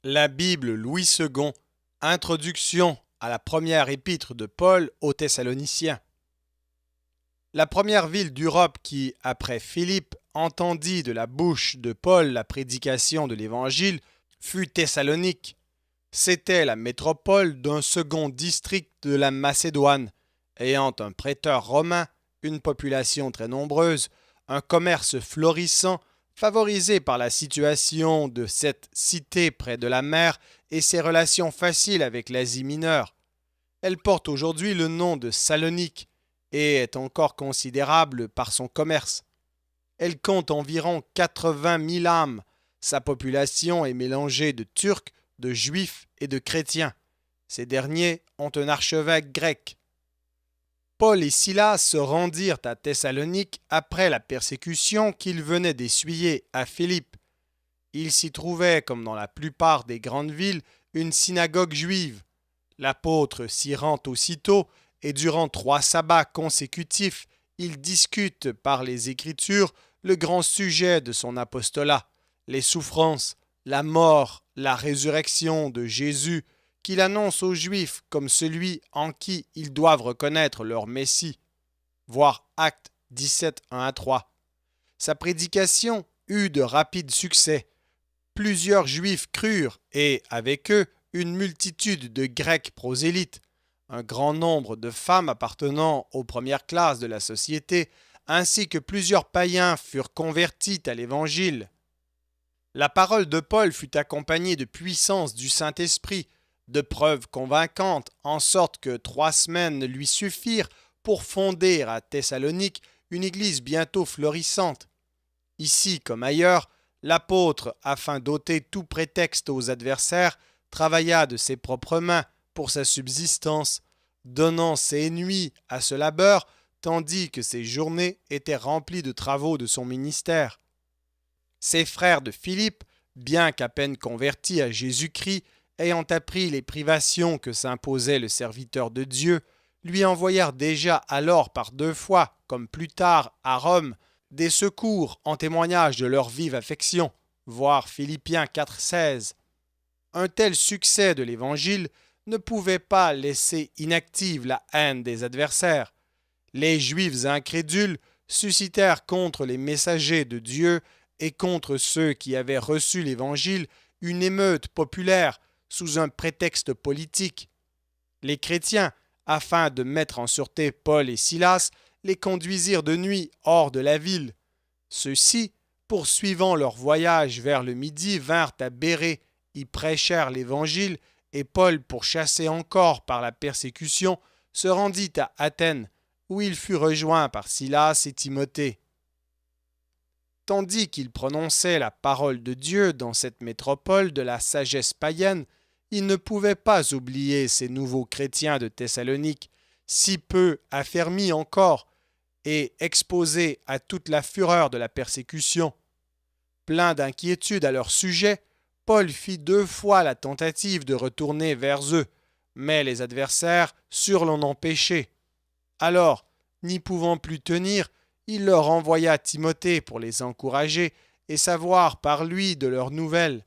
La Bible Louis II, introduction à la première épître de Paul aux Thessaloniciens. La première ville d'Europe qui, après Philippe, entendit de la bouche de Paul la prédication de l'Évangile fut Thessalonique. C'était la métropole d'un second district de la Macédoine, ayant un prêteur romain, une population très nombreuse, un commerce florissant, favorisé par la situation de cette cité près de la mer et ses relations faciles avec l'Asie mineure. Elle porte aujourd'hui le nom de Salonique et est encore considérable par son commerce. Elle compte environ 80 000 âmes. Sa population est mélangée de Turcs, de Juifs et de chrétiens. Ces derniers ont un archevêque grec. Paul et Silas se rendirent à Thessalonique après la persécution qu'ils venaient d'essuyer à Philippe. Il s'y trouvait, comme dans la plupart des grandes villes, une synagogue juive. L'apôtre s'y rend aussitôt et durant 3 sabbats consécutifs, il discute par les Écritures le grand sujet de son apostolat, les souffrances, la mort, la résurrection de Jésus, qu'il annonce aux Juifs comme celui en qui ils doivent reconnaître leur Messie. Voir Actes 17, 1 à 3. Sa prédication eut de rapides succès. Plusieurs Juifs crurent et, avec eux, une multitude de Grecs prosélytes. Un grand nombre de femmes appartenant aux premières classes de la société, ainsi que plusieurs païens furent convertis à l'Évangile. La parole de Paul fut accompagnée de puissance du Saint-Esprit, de preuves convaincantes, en sorte que 3 semaines lui suffirent pour fonder à Thessalonique une église bientôt florissante. Ici comme ailleurs, l'apôtre, afin d'ôter tout prétexte aux adversaires, travailla de ses propres mains pour sa subsistance, donnant ses nuits à ce labeur, tandis que ses journées étaient remplies de travaux de son ministère. Ses frères de Philippe, bien qu'à peine convertis à Jésus-Christ, ayant appris les privations que s'imposait le serviteur de Dieu, lui envoyèrent déjà alors par 2 fois, comme plus tard à Rome, des secours en témoignage de leur vive affection, voir Philippiens 4,16. Un tel succès de l'Évangile ne pouvait pas laisser inactive la haine des adversaires. Les Juifs incrédules suscitèrent contre les messagers de Dieu et contre ceux qui avaient reçu l'Évangile une émeute populaire sous un prétexte politique. Les chrétiens, afin de mettre en sûreté Paul et Silas, les conduisirent de nuit hors de la ville. Ceux-ci, poursuivant leur voyage vers le midi, vinrent à Bérée, y prêchèrent l'Évangile, et Paul, pourchassé encore par la persécution, se rendit à Athènes, où il fut rejoint par Silas et Timothée. Tandis qu'il prononçait la parole de Dieu dans cette métropole de la sagesse païenne, il ne pouvait pas oublier ces nouveaux chrétiens de Thessalonique, si peu affermis encore et exposés à toute la fureur de la persécution. Plein d'inquiétude à leur sujet, Paul fit 2 fois la tentative de retourner vers eux, mais les adversaires surent l'en empêcher. Alors, n'y pouvant plus tenir, il leur envoya Timothée pour les encourager et savoir par lui de leurs nouvelles.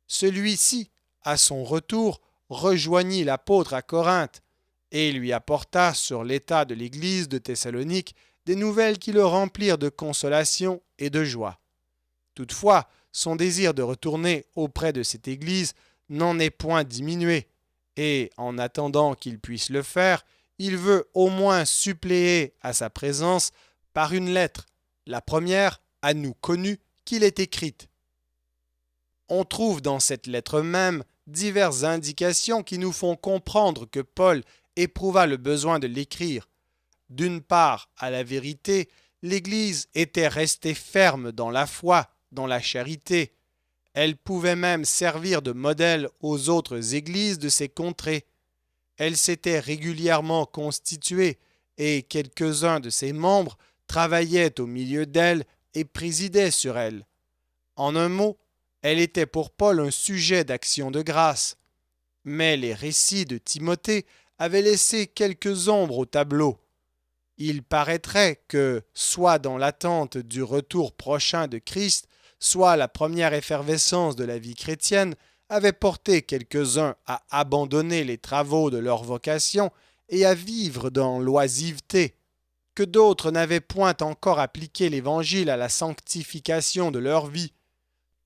Celui-ci, à son retour, rejoignit l'apôtre à Corinthe et lui apporta sur l'état de l'église de Thessalonique des nouvelles qui le remplirent de consolation et de joie. Toutefois, son désir de retourner auprès de cette église n'en est point diminué, et en attendant qu'il puisse le faire, il veut au moins suppléer à sa présence par une lettre, la première, à nous connue, qu'il est écrite. On trouve dans cette lettre même diverses indications qui nous font comprendre que Paul éprouva le besoin de l'écrire. D'une part, à la vérité, l'Église était restée ferme dans la foi, dans la charité. Elle pouvait même servir de modèle aux autres églises de ces contrées. Elle s'était régulièrement constituée et quelques-uns de ses membres travaillaient au milieu d'elle et présidaient sur elle. En un mot, elle était pour Paul un sujet d'action de grâce. Mais les récits de Timothée avaient laissé quelques ombres au tableau. Il paraîtrait que, soit dans l'attente du retour prochain de Christ, soit la première effervescence de la vie chrétienne, avait porté quelques-uns à abandonner les travaux de leur vocation et à vivre dans l'oisiveté, que d'autres n'avaient point encore appliqué l'Évangile à la sanctification de leur vie,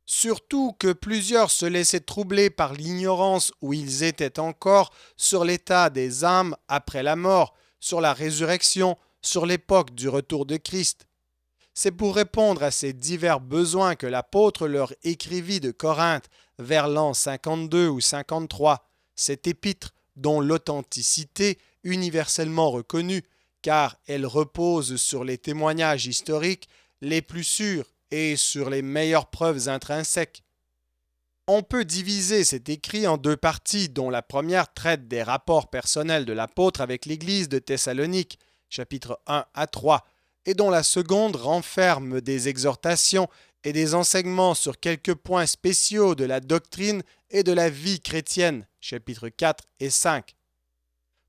surtout que plusieurs se laissaient troubler par l'ignorance où ils étaient encore sur l'état des âmes après la mort, sur la résurrection, sur l'époque du retour de Christ. C'est pour répondre à ces divers besoins que l'apôtre leur écrivit de Corinthe vers l'an 52 ou 53, cette épître dont l'authenticité universellement reconnue, car elle repose sur les témoignages historiques les plus sûrs et sur les meilleures preuves intrinsèques. On peut diviser cet écrit en deux parties, dont la première traite des rapports personnels de l'apôtre avec l'Église de Thessalonique, chapitres 1 à 3, et dont la seconde renferme des exhortations et des enseignements sur quelques points spéciaux de la doctrine et de la vie chrétienne, chapitres 4 et 5.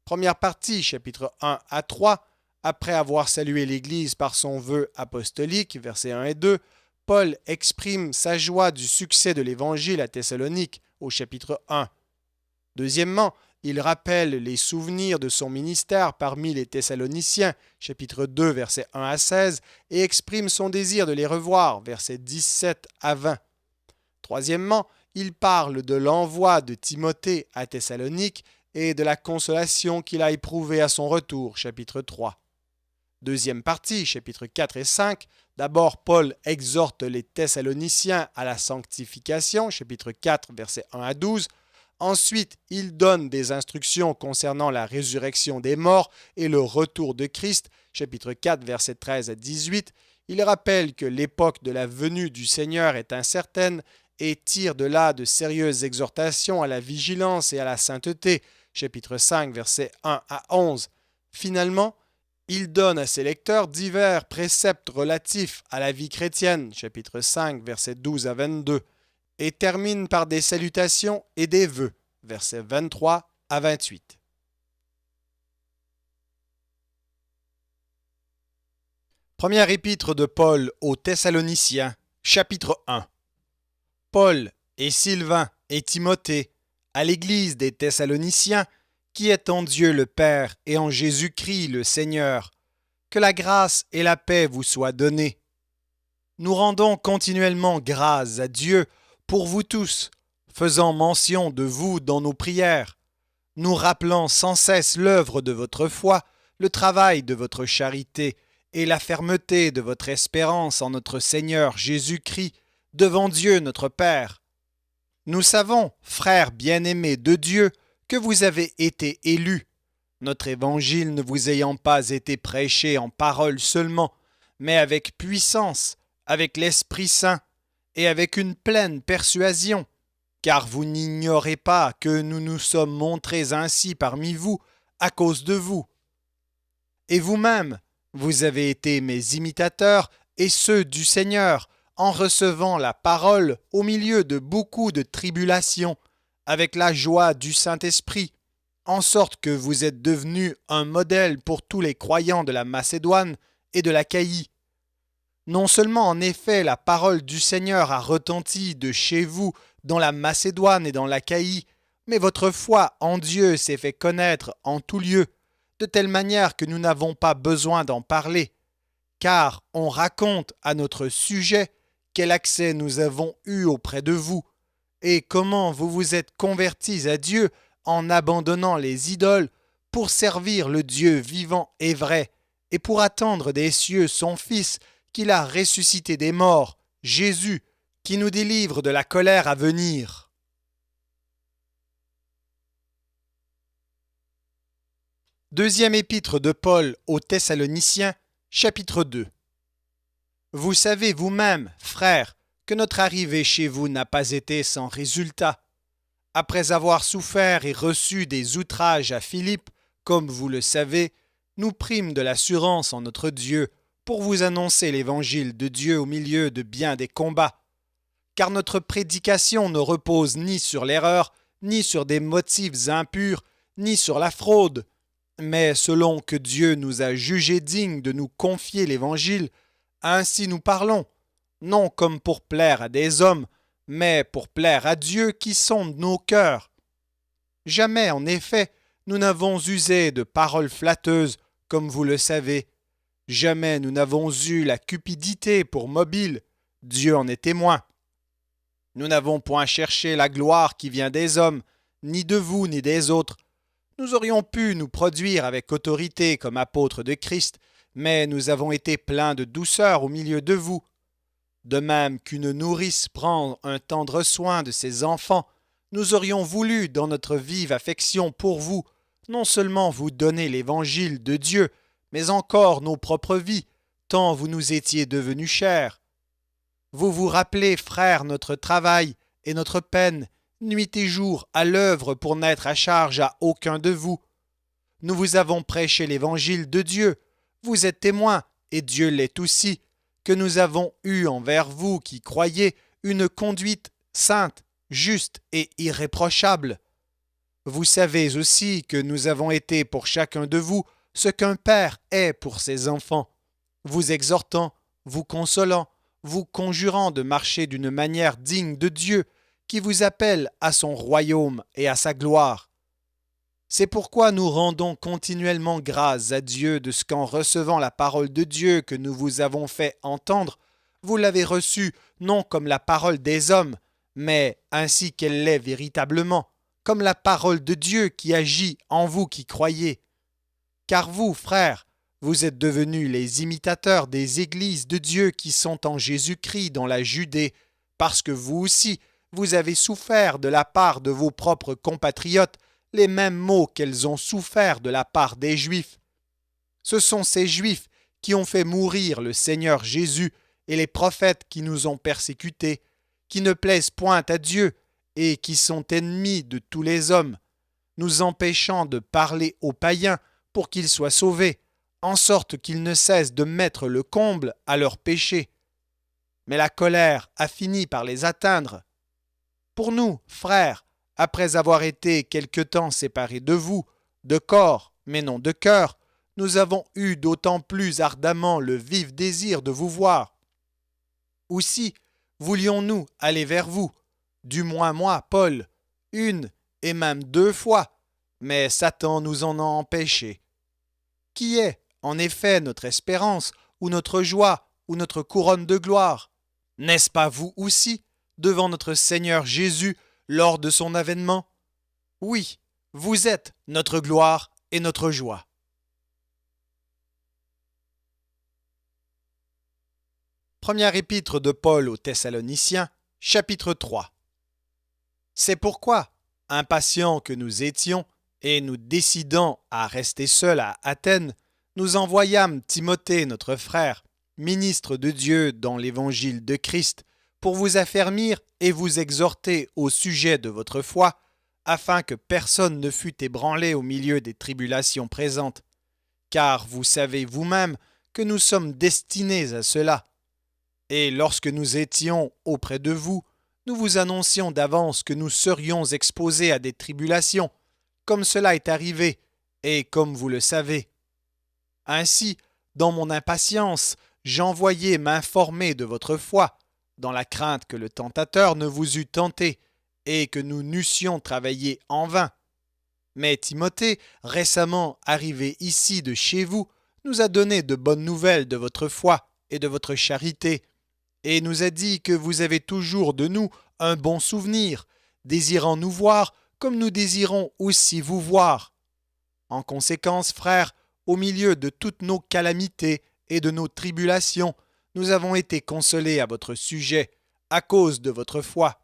Première partie, chapitres 1 à 3, après avoir salué l'Église par son vœu apostolique, versets 1 et 2, Paul exprime sa joie du succès de l'Évangile à Thessalonique, au chapitre 1. Deuxièmement, il rappelle les souvenirs de son ministère parmi les Thessaloniciens, chapitre 2, versets 1 à 16, et exprime son désir de les revoir, versets 17 à 20. Troisièmement, il parle de l'envoi de Timothée à Thessalonique et de la consolation qu'il a éprouvée à son retour, chapitre 3. Deuxième partie, chapitres 4 et 5, d'abord Paul exhorte les Thessaloniciens à la sanctification, chapitre 4, versets 1 à 12. Ensuite, il donne des instructions concernant la résurrection des morts et le retour de Christ, chapitre 4, versets 13 à 18. Il rappelle que l'époque de la venue du Seigneur est incertaine et tire de là de sérieuses exhortations à la vigilance et à la sainteté, chapitre 5, versets 1 à 11. Finalement, il donne à ses lecteurs divers préceptes relatifs à la vie chrétienne, chapitre 5, versets 12 à 22, et termine par des salutations et des vœux, versets 23 à 28. Première épître de Paul aux Thessaloniciens, chapitre 1. Paul et Sylvain et Timothée, à l'Église des Thessaloniciens, qui est en Dieu le Père et en Jésus-Christ le Seigneur, que la grâce et la paix vous soient données. Nous rendons continuellement grâce à Dieu pour vous tous, faisant mention de vous dans nos prières, nous rappelant sans cesse l'œuvre de votre foi, le travail de votre charité et la fermeté de votre espérance en notre Seigneur Jésus-Christ devant Dieu notre Père. Nous savons, frères bien-aimés de Dieu, que vous avez été élus, notre évangile ne vous ayant pas été prêché en parole seulement, mais avec puissance, avec l'Esprit Saint et avec une pleine persuasion, car vous n'ignorez pas que nous nous sommes montrés ainsi parmi vous à cause de vous. Et vous-même, vous avez été mes imitateurs et ceux du Seigneur, en recevant la parole au milieu de beaucoup de tribulations, avec la joie du Saint-Esprit, en sorte que vous êtes devenus un modèle pour tous les croyants de la Macédoine et de l'Achaïe. Non seulement en effet la parole du Seigneur a retenti de chez vous dans la Macédoine et dans l'Achaïe, mais votre foi en Dieu s'est fait connaître en tout lieu, de telle manière que nous n'avons pas besoin d'en parler, car on raconte à notre sujet quel accès nous avons eu auprès de vous, et comment vous vous êtes convertis à Dieu en abandonnant les idoles pour servir le Dieu vivant et vrai, et pour attendre des cieux son Fils qu'il a ressuscité des morts, Jésus, qui nous délivre de la colère à venir. Deuxième épître de Paul aux Thessaloniciens, chapitre 2. Vous savez vous-même, frères, que notre arrivée chez vous n'a pas été sans résultat. Après avoir souffert et reçu des outrages à Philippe, comme vous le savez, nous prîmes de l'assurance en notre Dieu pour vous annoncer l'évangile de Dieu au milieu de bien des combats. Car notre prédication ne repose ni sur l'erreur, ni sur des motifs impurs, ni sur la fraude, mais selon que Dieu nous a jugés dignes de nous confier l'évangile, ainsi nous parlons, non comme pour plaire à des hommes, mais pour plaire à Dieu qui sonde nos cœurs. Jamais, en effet, nous n'avons usé de paroles flatteuses, comme vous le savez. Jamais nous n'avons eu la cupidité pour mobile, Dieu en est témoin. Nous n'avons point cherché la gloire qui vient des hommes, ni de vous, ni des autres. Nous aurions pu nous produire avec autorité comme apôtres de Christ, mais nous avons été pleins de douceur au milieu de vous. De même qu'une nourrice prend un tendre soin de ses enfants, nous aurions voulu, dans notre vive affection pour vous, non seulement vous donner l'évangile de Dieu, mais encore nos propres vies, tant vous nous étiez devenus chers. Vous vous rappelez, frères, notre travail et notre peine, nuit et jour, à l'œuvre pour n'être à charge à aucun de vous. Nous vous avons prêché l'évangile de Dieu. Vous êtes témoins, et Dieu l'est aussi, que nous avons eu envers vous qui croyez une conduite sainte, juste et irréprochable. Vous savez aussi que nous avons été pour chacun de vous ce qu'un père est pour ses enfants, vous exhortant, vous consolant, vous conjurant de marcher d'une manière digne de Dieu, qui vous appelle à son royaume et à sa gloire. C'est pourquoi nous rendons continuellement grâce à Dieu de ce qu'en recevant la parole de Dieu que nous vous avons fait entendre, vous l'avez reçue non comme la parole des hommes, mais ainsi qu'elle l'est véritablement, comme la parole de Dieu qui agit en vous qui croyez. Car vous, frères, vous êtes devenus les imitateurs des églises de Dieu qui sont en Jésus-Christ dans la Judée, parce que vous aussi, vous avez souffert de la part de vos propres compatriotes les mêmes maux qu'elles ont souffert de la part des Juifs. Ce sont ces Juifs qui ont fait mourir le Seigneur Jésus et les prophètes qui nous ont persécutés, qui ne plaisent point à Dieu et qui sont ennemis de tous les hommes, nous empêchant de parler aux païens pour qu'ils soient sauvés, en sorte qu'ils ne cessent de mettre le comble à leurs péchés. Mais la colère a fini par les atteindre. Pour nous, frères, après avoir été quelque temps séparés de vous, de corps, mais non de cœur, nous avons eu d'autant plus ardemment le vif désir de vous voir. Aussi, voulions-nous aller vers vous, du moins moi, Paul, une et même 2 fois, mais Satan nous en a empêchés. Qui est, en effet, notre espérance, ou notre joie, ou notre couronne de gloire? N'est-ce pas vous aussi, devant notre Seigneur Jésus, lors de son avènement? Oui, vous êtes notre gloire et notre joie. Première épître de Paul aux Thessaloniciens, chapitre 3. C'est pourquoi, impatients que nous étions, et nous décidant à rester seuls à Athènes, nous envoyâmes Timothée, notre frère, ministre de Dieu dans l'évangile de Christ, pour vous affermir et vous exhorter au sujet de votre foi, afin que personne ne fût ébranlé au milieu des tribulations présentes. Car vous savez vous-même que nous sommes destinés à cela. Et lorsque nous étions auprès de vous, nous vous annoncions d'avance que nous serions exposés à des tribulations, comme cela est arrivé, et comme vous le savez. Ainsi, dans mon impatience, j'envoyai m'informer de votre foi, dans la crainte que le tentateur ne vous eût tenté, et que nous n'eussions travaillé en vain. Mais Timothée, récemment arrivé ici de chez vous, nous a donné de bonnes nouvelles de votre foi et de votre charité, et nous a dit que vous avez toujours de nous un bon souvenir, désirant nous voir comme nous désirons aussi vous voir. En conséquence, frères, au milieu de toutes nos calamités et de nos tribulations, nous avons été consolés à votre sujet, à cause de votre foi.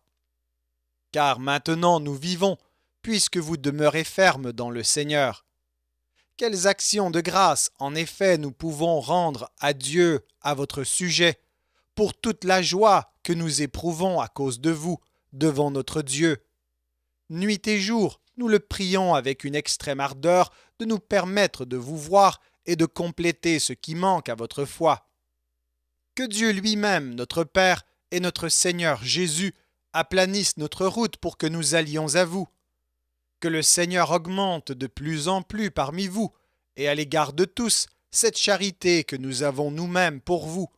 Car maintenant nous vivons, puisque vous demeurez fermes dans le Seigneur. Quelles actions de grâce, en effet, nous pouvons rendre à Dieu à votre sujet, pour toute la joie que nous éprouvons à cause de vous, devant notre Dieu. Nuit et jour, nous le prions avec une extrême ardeur de nous permettre de vous voir et de compléter ce qui manque à votre foi. Que Dieu lui-même, notre Père et notre Seigneur Jésus, aplanissent notre route pour que nous allions à vous. Que le Seigneur augmente de plus en plus parmi vous, et à l'égard de tous, cette charité que nous avons nous-mêmes pour vous,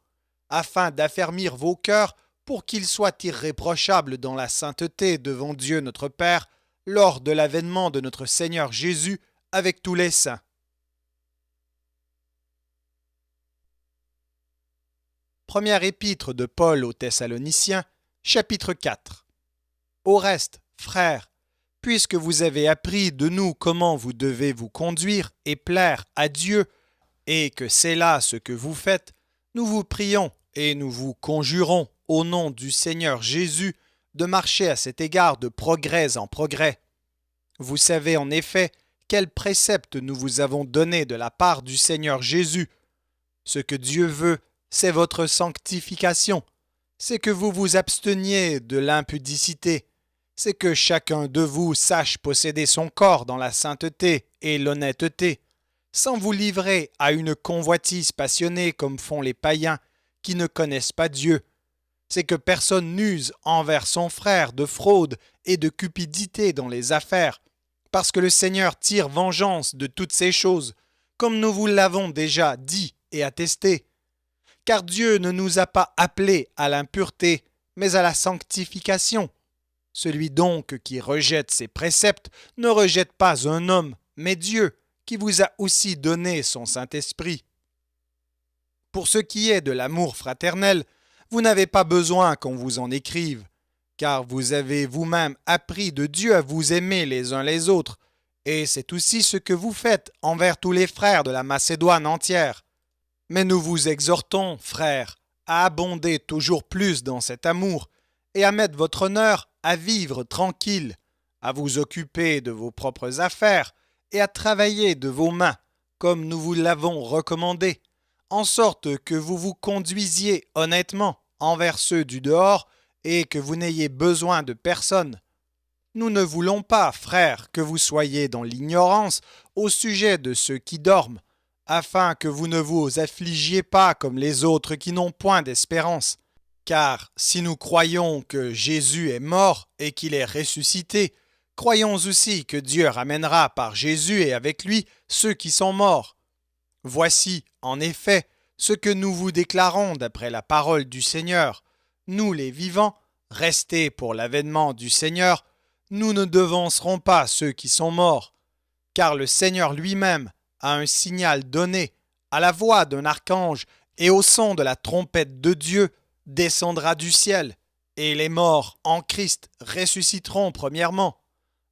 afin d'affermir vos cœurs pour qu'ils soient irréprochables dans la sainteté devant Dieu notre Père, lors de l'avènement de notre Seigneur Jésus avec tous les saints. Première épître de Paul aux Thessaloniciens, chapitre 4. Au reste, frères, puisque vous avez appris de nous comment vous devez vous conduire et plaire à Dieu, et que c'est là ce que vous faites, nous vous prions et nous vous conjurons au nom du Seigneur Jésus de marcher à cet égard de progrès en progrès. Vous savez en effet quels préceptes nous vous avons donnés de la part du Seigneur Jésus. Ce que Dieu veut, c'est votre sanctification, c'est que vous vous absteniez de l'impudicité, c'est que chacun de vous sache posséder son corps dans la sainteté et l'honnêteté, sans vous livrer à une convoitise passionnée comme font les païens qui ne connaissent pas Dieu. C'est que personne n'use envers son frère de fraude et de cupidité dans les affaires, parce que le Seigneur tire vengeance de toutes ces choses, comme nous vous l'avons déjà dit et attesté. Car Dieu ne nous a pas appelés à l'impureté, mais à la sanctification. Celui donc qui rejette ses préceptes ne rejette pas un homme, mais Dieu, qui vous a aussi donné son Saint-Esprit. Pour ce qui est de l'amour fraternel, vous n'avez pas besoin qu'on vous en écrive, car vous avez vous-même appris de Dieu à vous aimer les uns les autres, et c'est aussi ce que vous faites envers tous les frères de la Macédoine entière. Mais nous vous exhortons, frères, à abonder toujours plus dans cet amour, et à mettre votre honneur à vivre tranquille, à vous occuper de vos propres affaires, et à travailler de vos mains, comme nous vous l'avons recommandé, en sorte que vous vous conduisiez honnêtement envers ceux du dehors, et que vous n'ayez besoin de personne. Nous ne voulons pas, frères, que vous soyez dans l'ignorance au sujet de ceux qui dorment, afin que vous ne vous affligiez pas comme les autres qui n'ont point d'espérance. Car si nous croyons que Jésus est mort et qu'il est ressuscité, croyons aussi que Dieu ramènera par Jésus et avec lui ceux qui sont morts. Voici, en effet, ce que nous vous déclarons d'après la parole du Seigneur. Nous, les vivants, restés pour l'avènement du Seigneur, nous ne devancerons pas ceux qui sont morts, car le Seigneur lui-même a un signal donné, à la voix d'un archange et au son de la trompette de Dieu, descendra du ciel, et les morts en Christ ressusciteront premièrement.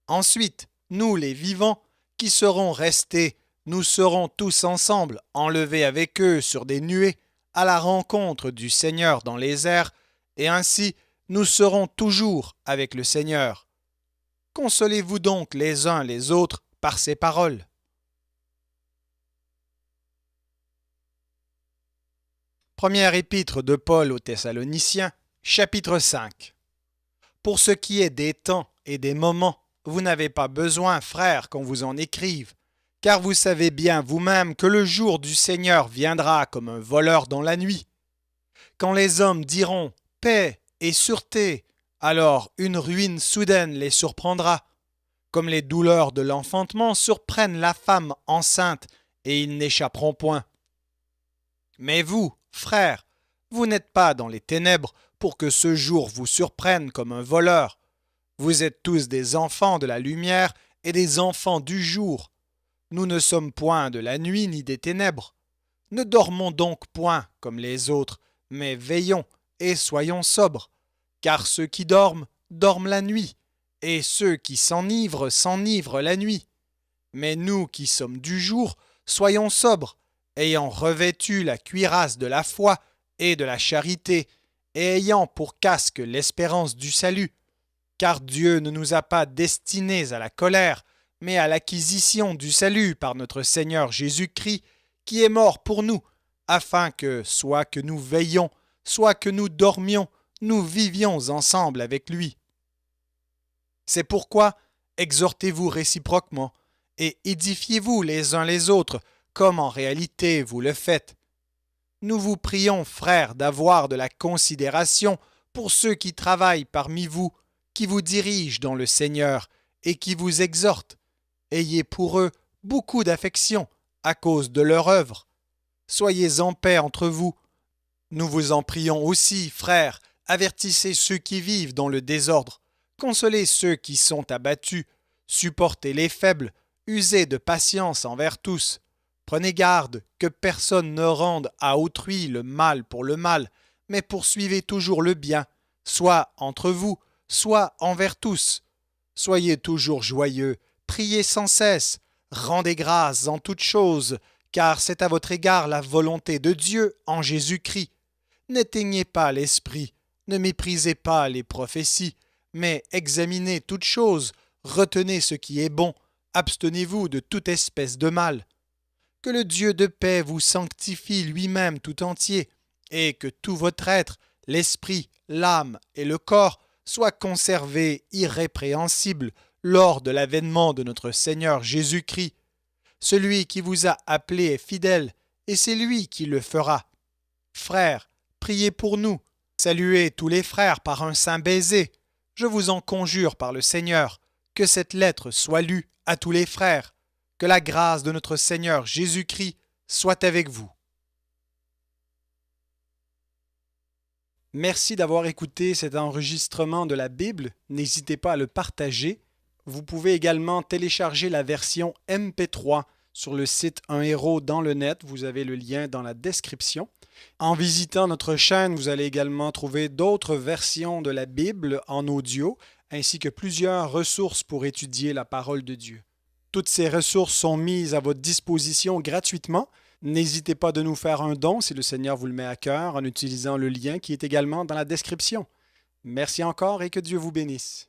Ensuite, nous les vivants, qui serons restés, nous serons tous ensemble enlevés avec eux sur des nuées à la rencontre du Seigneur dans les airs, et ainsi nous serons toujours avec le Seigneur. Consolez-vous donc les uns les autres par ces paroles. Première épître de Paul aux Thessaloniciens, chapitre 5. Pour ce qui est des temps et des moments, vous n'avez pas besoin, frères, qu'on vous en écrive, car vous savez bien vous-même que le jour du Seigneur viendra comme un voleur dans la nuit. Quand les hommes diront « paix et sûreté », alors une ruine soudaine les surprendra, comme les douleurs de l'enfantement surprennent la femme enceinte, et ils n'échapperont point. Mais vous, frères, vous n'êtes pas dans les ténèbres pour que ce jour vous surprenne comme un voleur. Vous êtes tous des enfants de la lumière et des enfants du jour. Nous ne sommes point de la nuit ni des ténèbres. Ne dormons donc point comme les autres, mais veillons et soyons sobres, car ceux qui dorment, dorment la nuit, et ceux qui s'enivrent, s'enivrent la nuit. Mais nous qui sommes du jour, soyons sobres, ayant revêtu la cuirasse de la foi et de la charité, et ayant pour casque l'espérance du salut. Car Dieu ne nous a pas destinés à la colère, mais à l'acquisition du salut par notre Seigneur Jésus-Christ, qui est mort pour nous, afin que, soit que nous veillions, soit que nous dormions, nous vivions ensemble avec lui. C'est pourquoi exhortez-vous réciproquement, et édifiez-vous les uns les autres, comme en réalité vous le faites. Nous vous prions, frères, d'avoir de la considération pour ceux qui travaillent parmi vous, qui vous dirigent dans le Seigneur et qui vous exhortent. Ayez pour eux beaucoup d'affection à cause de leur œuvre. Soyez en paix entre vous. Nous vous en prions aussi, frères, Avertissez ceux qui vivent dans le désordre. Consolez ceux qui sont abattus. Supportez les faibles. Usez de patience envers tous. Prenez garde que personne ne rende à autrui le mal pour le mal, mais poursuivez toujours le bien, soit entre vous, soit envers tous. Soyez toujours joyeux, priez sans cesse, rendez grâce en toutes choses, car c'est à votre égard la volonté de Dieu en Jésus-Christ. N'éteignez pas l'esprit, ne méprisez pas les prophéties, mais examinez toutes choses, retenez ce qui est bon, abstenez-vous de toute espèce de mal. Que le Dieu de paix vous sanctifie lui-même tout entier, et que tout votre être, l'esprit, l'âme et le corps, soient conservés irrépréhensibles lors de l'avènement de notre Seigneur Jésus-Christ. Celui qui vous a appelé est fidèle, et c'est lui qui le fera. Frères, priez pour nous. Saluez tous les frères par un saint baiser. Je vous en conjure par le Seigneur, que cette lettre soit lue à tous les frères. Que la grâce de notre Seigneur Jésus-Christ soit avec vous. Merci d'avoir écouté cet enregistrement de la Bible. N'hésitez pas à le partager. Vous pouvez également télécharger la version MP3 sur le site Un héros dans le net. Vous avez le lien dans la description. En visitant notre chaîne, vous allez également trouver d'autres versions de la Bible en audio, ainsi que plusieurs ressources pour étudier la parole de Dieu. Toutes ces ressources sont mises à votre disposition gratuitement. N'hésitez pas de nous faire un don si le Seigneur vous le met à cœur en utilisant le lien qui est également dans la description. Merci encore et que Dieu vous bénisse.